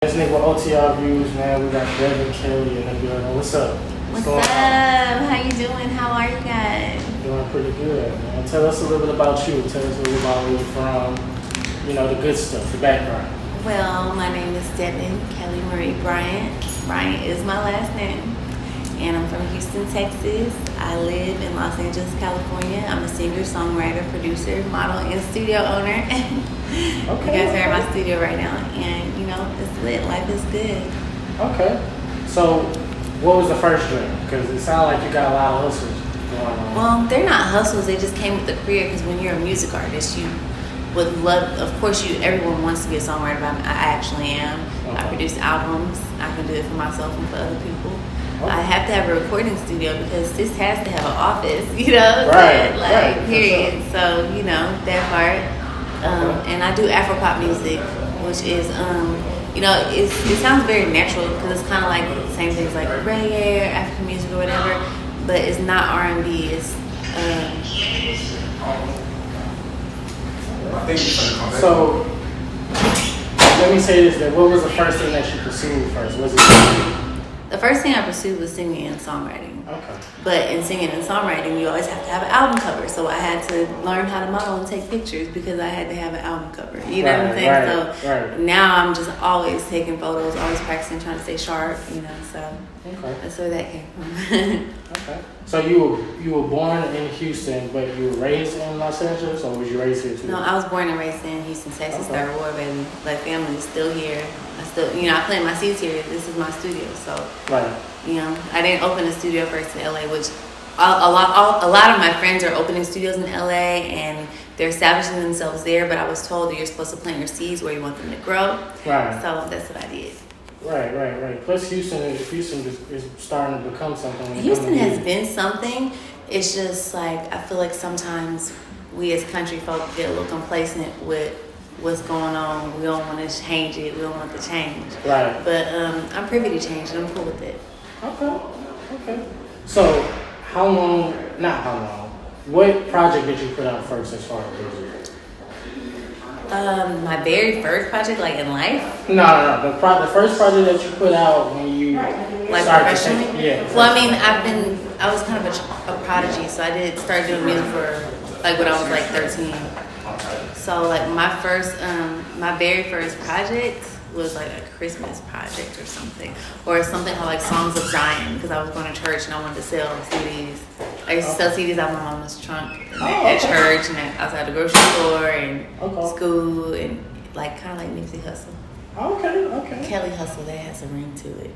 This nigga with OTR views, man. We got Devyn Kelly in the building. What's up? What's up? How you doing? How are you guys? Doing pretty good, man. Tell us a little bit about you. Tell us a little about where you're from. You know, the good stuff, the background. Well, my name is Devyn Kelly Marie Bryant. Bryant is my last name. And I'm from Houston, Texas. I live in Los Angeles, California. I'm a singer, songwriter, producer, model, and studio owner. Okay. You guys are in my studio right now. And, you know, it's lit. Life is good. Okay. So, what was the first dream? Because it sounds like you got a lot of hustles going on. Well, they're not hustles. They just came with the career. Because when you're a music artist, you would love, of course, everyone wants to be a songwriter, but I actually am. Okay. I produce albums. I can do it for myself and for other people. Okay. I have to have a recording studio because this has to have an office, you know? Right. Period. Sure. So, you know, that part. And I do Afropop music, which is, you know, it sounds very natural because it's kind of like the same things like reggae or African music or whatever, but it's not R&B. It's, So, let me say this, that what was the first thing that you pursued first? Was it the first thing I pursued was singing and songwriting. Okay. But in singing and songwriting, you always have to have an album cover. So I had to learn how to model and take pictures because I had to have an album cover. You know what I'm saying? So now I'm just always taking photos, always practicing, trying to stay sharp, you know. So that's where that came from. Okay. So you were born in Houston, but you were raised in Los Angeles, or was you raised here too? No, I was born and raised in Houston, Texas, Third Ward, baby. Like, family is still here. I still, you know, I plant my seeds here. This is my studio, so you know, I didn't open a studio first in LA, which a lot of my friends are opening studios in LA and they're establishing themselves there. But I was told that you're supposed to plant your seeds where you want them to grow. Right. So that's what I did. Right. Plus, Houston is starting to become something. Houston has been something. It's just like I feel like sometimes we as country folk get a little complacent with what's going on. We don't want to change it. We don't want to change. Right. But I'm privy to change, and I'm cool with it. Okay. So, not how long, what project did you put out first as far as music? My very first project, like in life? No. The first project that you put out when you like started professionally? Well, I mean, I was kind of a prodigy, so I started doing music for like when I was like 13. So like my very first project was like a Christmas project or something called like Songs of Zion, because I was going to church and I wanted to sell CDs. I used to sell CDs out of my mama's trunk at church and outside the grocery store and school and like kind of like Nipsey Hussle. Okay. Kelly Hustle, that has a ring to it.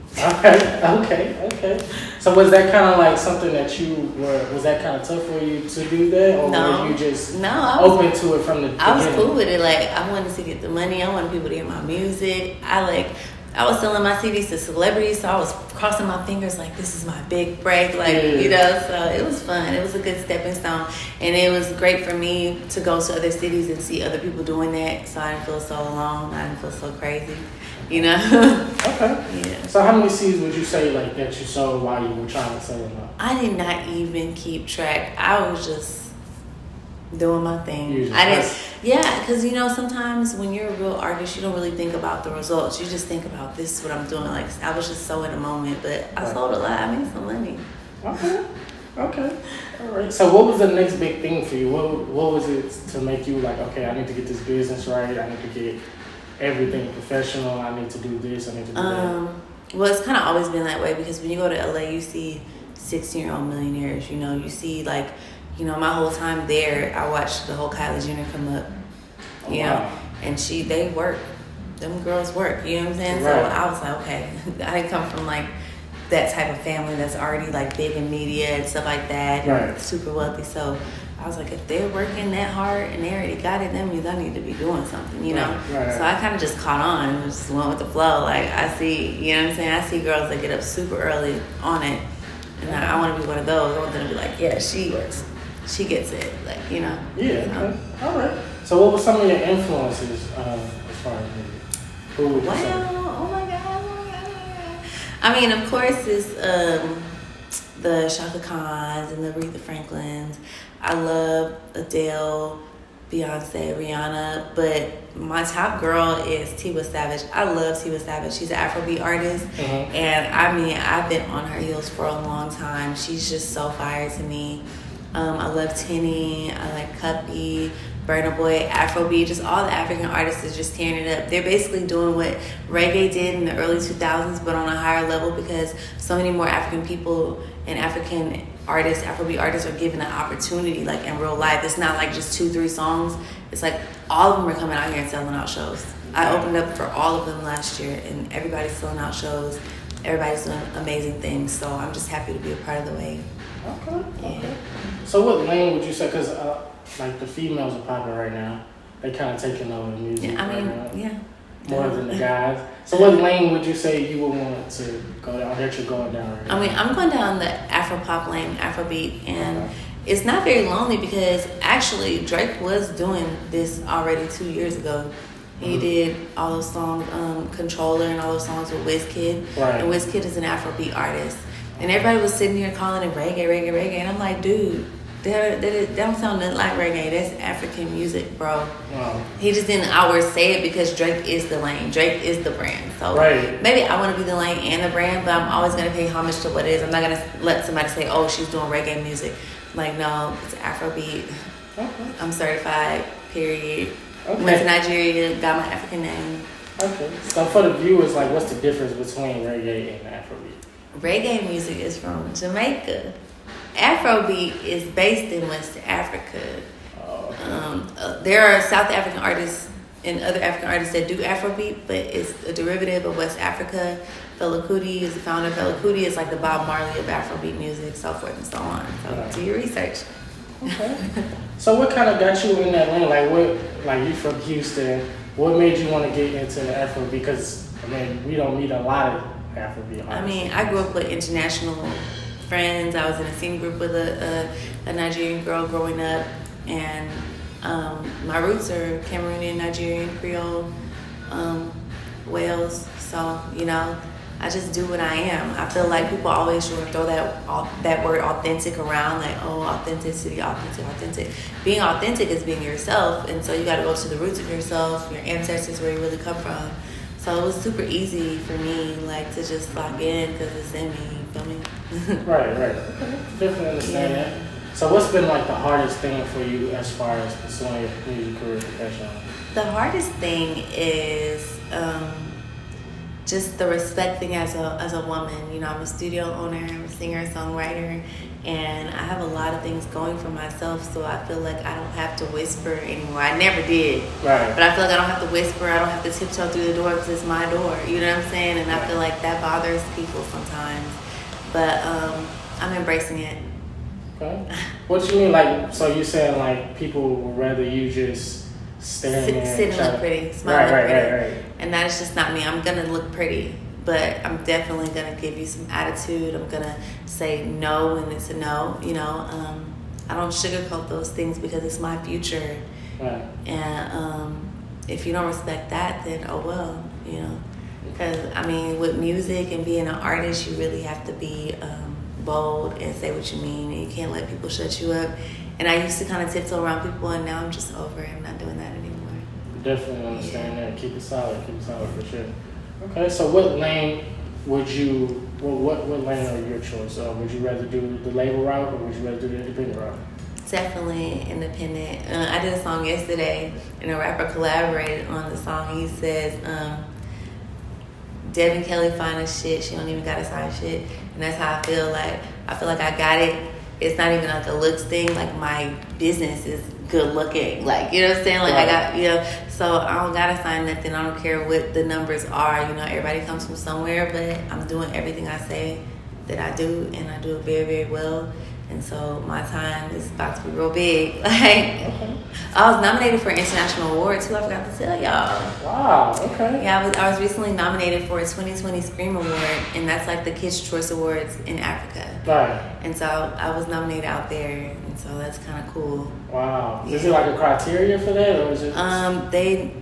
Okay. So was that kind of like something that was that kind of tough for you to do that? Or were you just open to it from the beginning? I was cool with it. Like, I wanted to get the money. I wanted people to hear my music. I was selling my CDs to celebrities, so I was crossing my fingers like, this is my big break. Like, you know, so it was fun. It was a good stepping stone. And it was great for me to go to other cities and see other people doing that, so I didn't feel so alone. I didn't feel so crazy, you know? Okay. Yeah. So how many CDs would you say like that you sold while you were trying to sell them out? I did not even keep track. I was just doing my thing. Because you know, sometimes when you're a real artist, you don't really think about the results. You just think about, this is what I'm doing. Like, I was just so in the moment, but I sold a lot. I made some money. Okay. All right. So what was the next big thing for you? What was it to make you like, okay, I need to get this business right. I need to get everything professional. I need to do this. I need to do that. Well, it's kind of always been that way, because when you go to LA, you see 16-year-old millionaires. You know, you see like, you know, my whole time there, I watched the whole Kylie Jenner come up, you know, and they work. Them girls work, you know what I'm saying? Right. So I was like, okay, I didn't come from like that type of family that's already like big in media and stuff like that, and super wealthy. So I was like, if they're working that hard and they already got it, that means I need to be doing something, you know? Right. So I kind of just caught on and just went with the flow. Like, I see, you know what I'm saying? I see girls that get up super early on it, and I want to be one of those. I want them to be like, yeah, she gets it, like, you know. Okay. All right. So what were some of your influences as far as music? Who would you say? Oh my God. I mean, of course, it's the Shaka Khans and the Aretha Franklins. I love Adele, Beyonce, Rihanna, but my top girl is Tiwa Savage. I love Tiwa Savage. She's an Afrobeat artist, and I mean, I've been on her heels for a long time. She's just so fire to me. I love Tinny. I like Cuppy, Burna Boy, Afrobeat. Just all the African artists is just tearing it up. They're basically doing what reggae did in the early 2000s, but on a higher level because so many more African people and African artists, Afrobeat artists, are given an opportunity, like in real life. It's not like just 2-3 songs. It's like all of them are coming out here and selling out shows. I opened up for all of them last year, and everybody's selling out shows. Everybody's doing amazing things. So I'm just happy to be a part of the wave. Okay. So what lane would you say? Because like the females are popping right now. They kind of taking over the music. Yeah, I mean, right now, yeah. More than the guys. So what lane would you say you would want to go down, that you're going down right now? I mean, I'm going down the Afro-pop lane, Afrobeat, and it's not very lonely because actually Drake was doing this already 2 years ago. He did all those songs, Controller and all those songs with Wizkid. Right. And Wizkid is an Afrobeat artist. And everybody was sitting here calling it reggae. And I'm like, dude, that don't sound nothing like reggae. That's African music, bro. Wow. He just didn't always say it because Drake is the lane. Drake is the brand. So maybe I want to be the lane and the brand, but I'm always going to pay homage to what it is. I'm not going to let somebody say, oh, she's doing reggae music. Like, no, it's Afrobeat. Okay. I'm certified, period. Okay. Went to Nigeria, got my African name. Okay. So for the viewers, like, what's the difference between reggae and Afrobeat? Reggae music is from Jamaica. Afrobeat is based in West Africa. There are South African artists and other African artists that do Afrobeat, but it's a derivative of West Africa. Fela Kuti is the founder. Fela Kuti is like the Bob Marley of Afrobeat music, so forth and so on. So do your research. Okay. So what kind of got you in that lane? Like you from Houston, what made you want to get into the Afrobeat? Because, I mean, we don't meet a lot of Afrobeat artists. I mean, I grew up with international friends. I was in a singing group with a Nigerian girl growing up, and my roots are Cameroonian, Nigerian, Creole, Wales. So, you know, I just do what I am. I feel like people always sort of throw that word authentic around, like, oh, authenticity, authentic. Being authentic is being yourself, and so you got to go to the roots of yourself, your ancestors, where you really come from. So it was super easy for me, like, to just lock in because it's in me. You feel me? Right. Okay. Definitely understand that. So what's been like the hardest thing for you as far as pursuing your music career professionally? The hardest thing is just the respect thing as a woman. You know, I'm a studio owner, I'm a singer, songwriter, and I have a lot of things going for myself, so I feel like I don't have to whisper anymore. I never did. Right. But I feel like I don't have to whisper, I don't have to tiptoe through the door because it's my door. You know what I'm saying? And I feel like that bothers people sometimes. But I'm embracing it. Okay. What you mean, like, so you're saying like people would rather you just stand sit and look pretty, smile, look pretty. Right. And that's just not me. I'm gonna look pretty, but I'm definitely gonna give you some attitude. I'm gonna say no when it's a no. You know, I don't sugarcoat those things because it's my future. Right. And if you don't respect that, then oh well, you know. Because I mean, with music and being an artist, you really have to be bold and say what you mean, and you can't let people shut you up. And I used to kind of tiptoe around people, and now I'm just over it. I'm not doing that anymore. Definitely understand that. Keep it solid for sure. Okay, so what lane would you, what lane are your choice? Would you rather do the label route or would you rather do the independent route? Definitely independent. I did a song yesterday, and a rapper collaborated on the song. He says, Devyn Kelly fine as shit. She don't even gotta sign shit. And that's how I feel like. I feel like I got it. It's not even like a looks thing. Like, my business is good looking. Like, you know what I'm saying? Like, right. I got, you know, so I don't gotta sign nothing. I don't care what the numbers are. You know, everybody comes from somewhere, but I'm doing everything I say that I do, and I do it very, very well. And so my time is about to be real big. Like, okay. I was nominated for an international award too. I forgot to tell y'all. Wow. Okay. Yeah, I was recently nominated for a 2020 Scream Award, and that's like the Kids' Choice Awards in Africa. Right. And so I was nominated out there, and so that's kind of cool. Wow. Yeah. Is it like a criteria for that, or is it?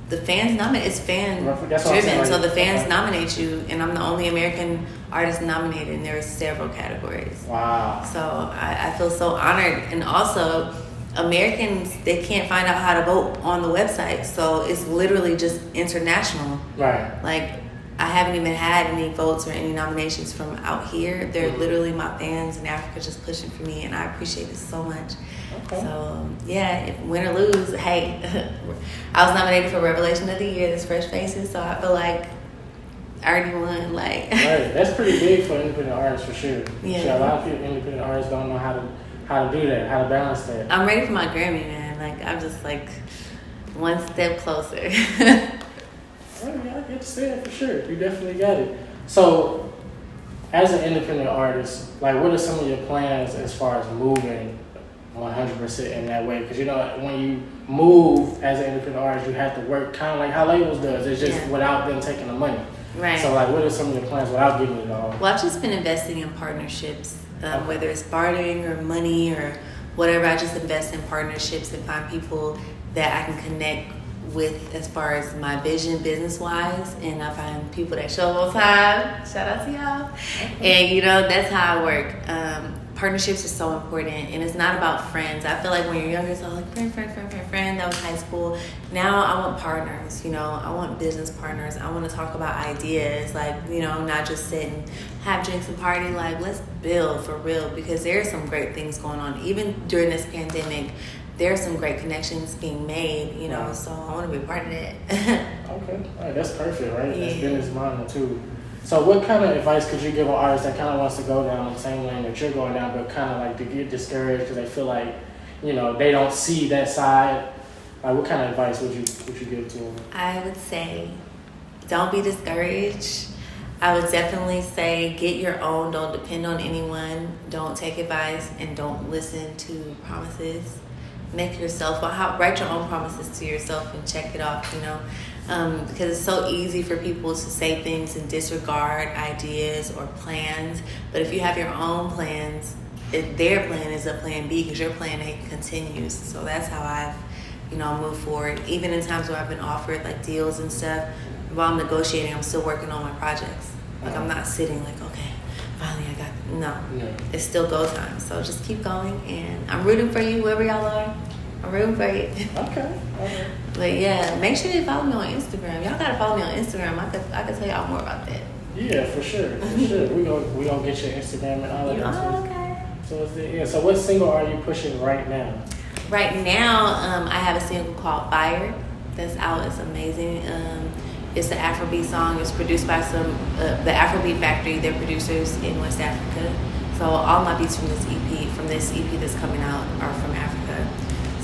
The fans nominate. It's fan driven, so the fans nominate you, and I'm the only American artist nominated, and there are several categories. Wow. So I feel so honored, and also Americans, they can't find out how to vote on the website, so it's literally just international. Right. Like, I haven't even had any votes or any nominations from out here. They're literally my fans in Africa just pushing for me, and I appreciate it so much. Okay. So, yeah, if win or lose, hey, I was nominated for Revelation of the Year, this Fresh Faces, so I feel like I already won. Like, right. That's pretty big for independent artists for sure. Yeah. Sure, a lot of people, independent artists don't know how to do that, how to balance that. I'm ready for my Grammy, man. Like, I'm just like one step closer. Well, yeah, I get to say it for sure. You definitely got it. So, as an independent artist, like, what are some of your plans as far as moving 100% in that way? Because, you know, when you move as an independent artist, you have to work kind of like how labels does. It's just without them taking the money. Right. So, like, what are some of your plans without giving it all? Well, I've just been investing in partnerships, whether it's bartering or money or whatever. I just invest in partnerships and find people that I can connect with as far as my vision business-wise. And I find people that show up on time. Shout out to y'all. And, you know, that's how I work. Partnerships are so important, and it's not about friends. I feel like when you're younger, it's all like friend. That was high school. Now I want partners, you know. I want business partners. I want to talk about ideas, like, you know, not just sit and have drinks and party. Like, let's build for real, because there are some great things going on. Even during this pandemic, there are some great connections being made, you know, so I want to be a part of that. Okay. All right, that's perfect, right? Yeah. That's business minded too. So what kind of advice could you give an artist that kind of wants to go down the same lane that you're going down, but kind of like to get discouraged because they feel like, you know, they don't see that side? Like, what kind of advice would you give to them? I would say, don't be discouraged. I would definitely say get your own. Don't depend on anyone. Don't take advice, and don't listen to promises. Make yourself, write your own promises to yourself and check it off, you know. Because it's so easy for people to say things and disregard ideas or plans. But if you have your own plans, their plan is a plan B, because your plan A continues. So that's how I've, you know, moved forward. Even in times where I've been offered like deals and stuff, while I'm negotiating, I'm still working on my projects. Like, I'm not sitting like, okay, finally I got it. No. It's still go time. So just keep going, and I'm rooting for you, whoever y'all are. I'm rooting for you. Okay. Okay. But yeah, make sure you follow me on Instagram. Y'all gotta follow me on Instagram. I could tell y'all more about that. Yeah, for sure. For sure. We gonna get your Instagram and all of that. Oh, okay. So So what single are you pushing right now? Right now, I have a single called Fire that's out. It's amazing. It's an Afrobeat song. It's produced by the Afrobeat Factory. They're producers in West Africa. So all my beats from this EP that's coming out, are from Africa.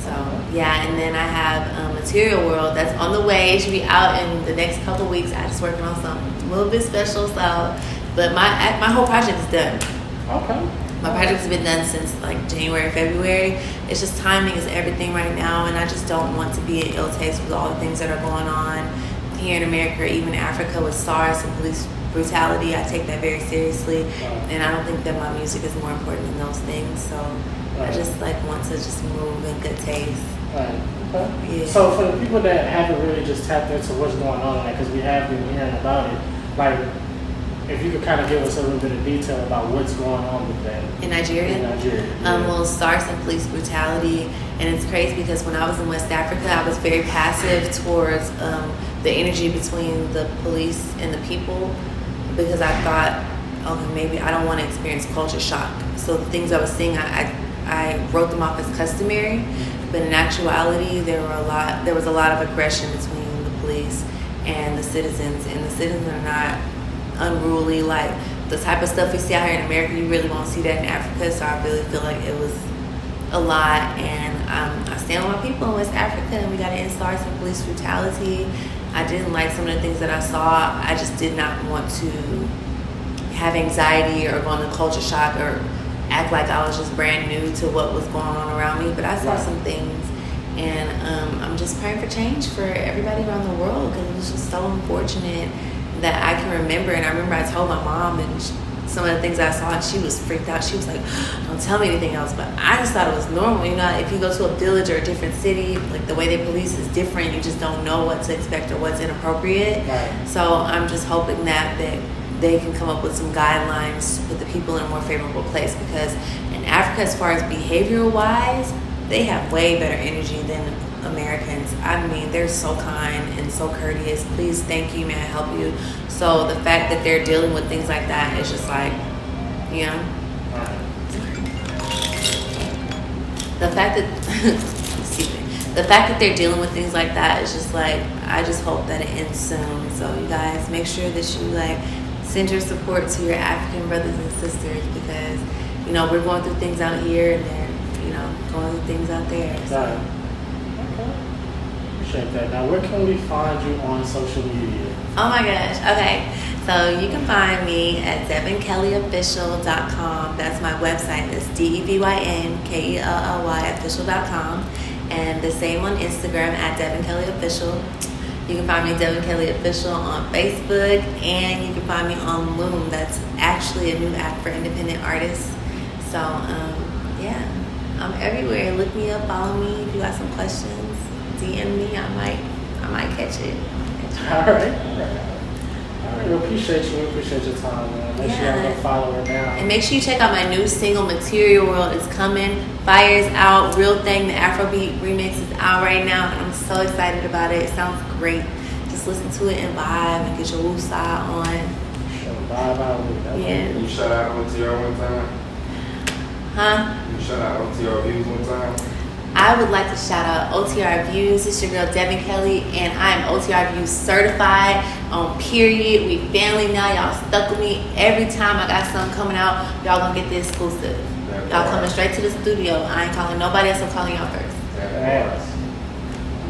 So yeah, and then I have Material World that's on the way. It should be out in the next couple of weeks. I'm just working on something a little bit special. So, but my whole project is done. Okay. My project's been done since like January, February. It's just timing is everything right now, and I just don't want to be in ill taste with all the things that are going on here in America, or even Africa with SARS and police brutality. I take that very seriously, and I don't think that my music is more important than those things. So I just like want to just move in good taste. Right. Okay. Yeah. So for the people that haven't really just tapped into what's going on, because we have been hearing about it, like, if you could kind of give us a little bit of detail about what's going on with that. In Nigeria? In Nigeria. Yeah. Well, SARS and police brutality. And it's crazy because when I was in West Africa, I was very passive towards the energy between the police and the people, because I thought, okay, maybe I don't want to experience culture shock. So the things I was seeing, I wrote them off as customary. But in actuality, there was a lot of aggression between the police and the citizens. And the citizens are not unruly, like the type of stuff we see out here in America. You really won't see that in Africa. So I really feel like it was a lot. And I stand with my people in West Africa, and we got to end SARS and police brutality. I didn't like some of the things that I saw. I just did not want to have anxiety or go into culture shock or act like I was just brand new to what was going on around me. But I saw some things, and I'm just praying for change for everybody around the world, because it was just so unfortunate that I can remember. And I remember I told my mom and some of the things I saw, and she was freaked out. She was like, don't tell me anything else. But I just thought it was normal. You know, if you go to a village or a different city, like the way they police is different. You just don't know what to expect or what's inappropriate. Right. So I'm just hoping that they can come up with some guidelines to put the people in a more favorable place, because in Africa, as far as behavioral wise, they have way better energy than Americans. I mean, they're so kind and so courteous. Please, thank you, may I help you? So the fact that they're dealing with things like that is just like, you know, the fact that excuse me, the fact that they're dealing with things like that is just like, I just hope that it ends soon. So you guys make sure that you like send your support to your African brothers and sisters, because you know we're going through things out here and they're, you know, going through things out there. So. Right. Okay. Appreciate that. Now, where can we find you on social media? Oh my gosh. Okay. So you can find me at DevynKellyOfficial.com. That's my website. That's DevyNKelly official.com. And the same on Instagram at Devyn Kelly Official. You can find me Devyn Kelly Official on Facebook, and you can find me on Loom. That's actually a new app for independent artists. So yeah, I'm everywhere. Look me up, follow me. If you got some questions, DM me. I might catch it. All right. We appreciate you. We appreciate your time, man. Make sure y'all go follow her now. And make sure you check out my new single, Material World. It's coming. Fire's out. Real Thing, the Afrobeat remix is out right now. And I'm so excited about it. It sounds great. Just listen to it and vibe and get your woosah on. Sure, vibe out with it. Yeah. You shout out OTR one time? Huh? You shout out OTR views one time? I would like to shout out OTR Views. It's your girl Devyn Kelly, and I am OTR Views certified on period. We family now. Y'all stuck with me every time I got something coming out. Y'all gonna get the exclusive. Y'all coming straight to the studio. I ain't calling nobody else. I'm calling y'all first. Yes.